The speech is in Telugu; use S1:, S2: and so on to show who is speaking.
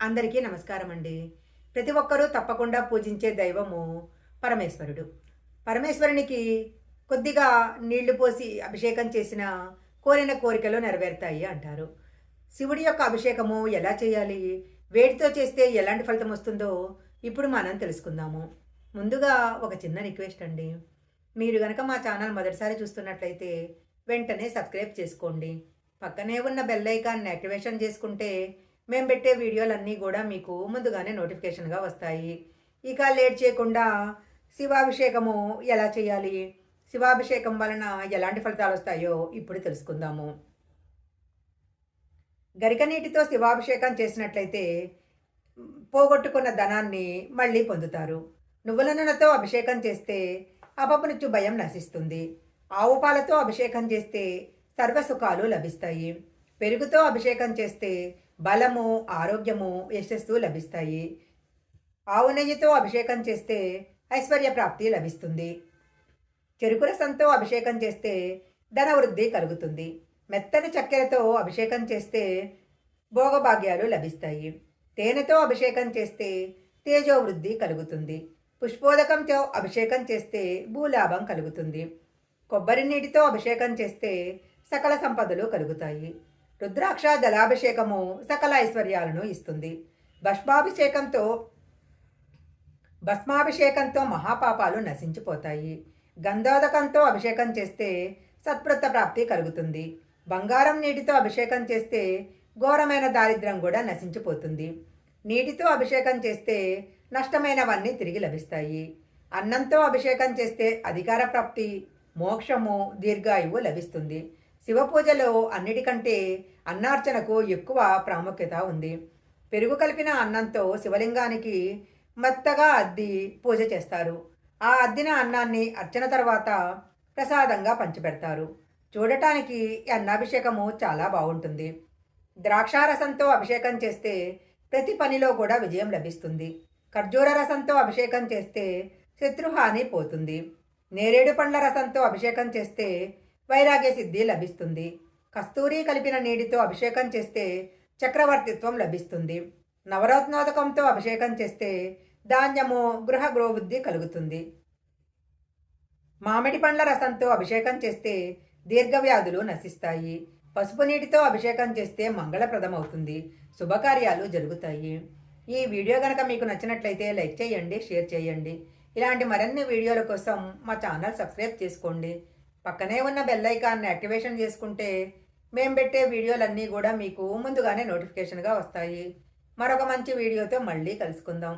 S1: అందరికీ నమస్కారం అండి. ప్రతి ఒక్కరూ తప్పకుండా పూజించే దైవము పరమేశ్వరుడు. పరమేశ్వరునికి కొద్దిగా నీళ్లు పోసి అభిషేకం చేసిన కోరిన కోరికలు నెరవేరుతాయి అంటారు. శివుడి యొక్క అభిషేకము ఎలా చేయాలి? వేడితో చేస్తే ఎలాంటి ఫలితం వస్తుందో ఇప్పుడు మనం తెలుసుకుందాము. ముందుగా ఒక చిన్న రిక్వెస్ట్ అండి. మీరు గనక మా ఛానల్ మొదటిసారి చూస్తున్నట్లయితే వెంటనే సబ్స్క్రైబ్ చేసుకోండి. పక్కనే ఉన్న బెల్ ఐకాన్‌ని యాక్టివేషన్ చేసుకుంటే మేము పెట్టే వీడియోలన్నీ కూడా మీకు ముందుగానే నోటిఫికేషన్‌గా వస్తాయి. ఇక లేట్ చేయకుండా శివాభిషేకము ఎలా చేయాలి? శివాభిషేకం వలన ఎలాంటి ఫలితాలొస్తాయో ఇప్పుడు తెలుసుకుందాము. గరిక నీటితో శివాభిషేకం చేసినట్లయితే పోగొట్టుకున్న ధనాన్ని మళ్ళీ పొందుతారు. నువ్వుల నూనెతో అభిషేకం చేస్తే అపమృత్యు భయం నశిస్తుంది. ఆవు పాలతో అభిషేకం చేస్తే సర్వసుఖాలు లభిస్తాయి. పెరుగుతో అభిషేకం చేస్తే బలము, ఆరోగ్యము, యశస్సు లభిస్తాయి. ఆవు నెయ్యితో అభిషేకం చేస్తే ఐశ్వర్య ప్రాప్తి లభిస్తుంది. చెరుకు రసంతో అభిషేకం చేస్తే ధన వృద్ధి కలుగుతుంది. మెత్తని చక్కెరతో అభిషేకం చేస్తే భోగభాగ్యాలు లభిస్తాయి. తేనెతో అభిషేకం చేస్తే తేజో వృద్ధి కలుగుతుంది. పుష్పోదకంతో అభిషేకం చేస్తే భూలాభం కలుగుతుంది. కొబ్బరి నీటితో అభిషేకం చేస్తే సకల సంపదలు కలుగుతాయి. రుద్రాక్ష జలాభిషేకము సకల ఐశ్వర్యాలను ఇస్తుంది. భస్మాభిషేకంతో భస్మాభిషేకంతో మహాపాపాలు నశించిపోతాయి. గంధోదకంతో అభిషేకం చేస్తే సత్ప్రత ప్రాప్తి కలుగుతుంది. బంగారం నీటితో అభిషేకం చేస్తే ఘోరమైన దారిద్ర్యం కూడా నశించిపోతుంది. నీటితో అభిషేకం చేస్తే నష్టమైనవన్నీ తిరిగి లభిస్తాయి. అన్నంతో అభిషేకం చేస్తే అధికార ప్రాప్తి, మోక్షము, దీర్ఘాయువు లభిస్తుంది. శివపూజలో అన్నిటికంటే అన్నార్చనకు ఎక్కువ ప్రాముఖ్యత ఉంది. పెరుగు కలిపిన అన్నంతో శివలింగానికి మెత్తగా అద్ది పూజ చేస్తారు. ఆ అద్దిన అన్నాన్ని అర్చన తర్వాత ప్రసాదంగా పంచిపెడతారు. చూడటానికి ఈ అన్నాభిషేకము చాలా బాగుంటుంది. ద్రాక్షారసంతో అభిషేకం చేస్తే ప్రతి పనిలో కూడా విజయం లభిస్తుంది. ఖర్జూర రసంతో అభిషేకం చేస్తే శత్రుహాని పోతుంది. నేరేడు పండ్ల రసంతో అభిషేకం చేస్తే వైరాగ్య సిద్ధి లభిస్తుంది. కస్తూరి కలిపిన నీటితో అభిషేకం చేస్తే చక్రవర్తిత్వం లభిస్తుంది. నవరత్నోదకంతో అభిషేకం చేస్తే ధాన్యము, గృహ గృహబుద్ధి కలుగుతుంది. మామిడి పండ్ల రసంతో అభిషేకం చేస్తే దీర్ఘవ్యాధులు నశిస్తాయి. పసుపు నీటితో అభిషేకం చేస్తే మంగళప్రదమవుతుంది. శుభకార్యాలు జరుగుతాయి. ఈ వీడియో కనుక మీకు నచ్చినట్లయితే లైక్ చేయండి, షేర్ చేయండి. ఇలాంటి మరిన్ని వీడియోల కోసం మా ఛానల్ సబ్స్క్రైబ్ చేసుకోండి. పక్కనే ఉన్న బెల్ ఐకాన్ని యాక్టివేషన్ చేసుకుంటే మేము పెట్టే వీడియోలన్నీ కూడా మీకు ముందుగానే నోటిఫికేషన్గా వస్తాయి. మరొక మంచి వీడియోతో మళ్ళీ కలుసుకుందాం.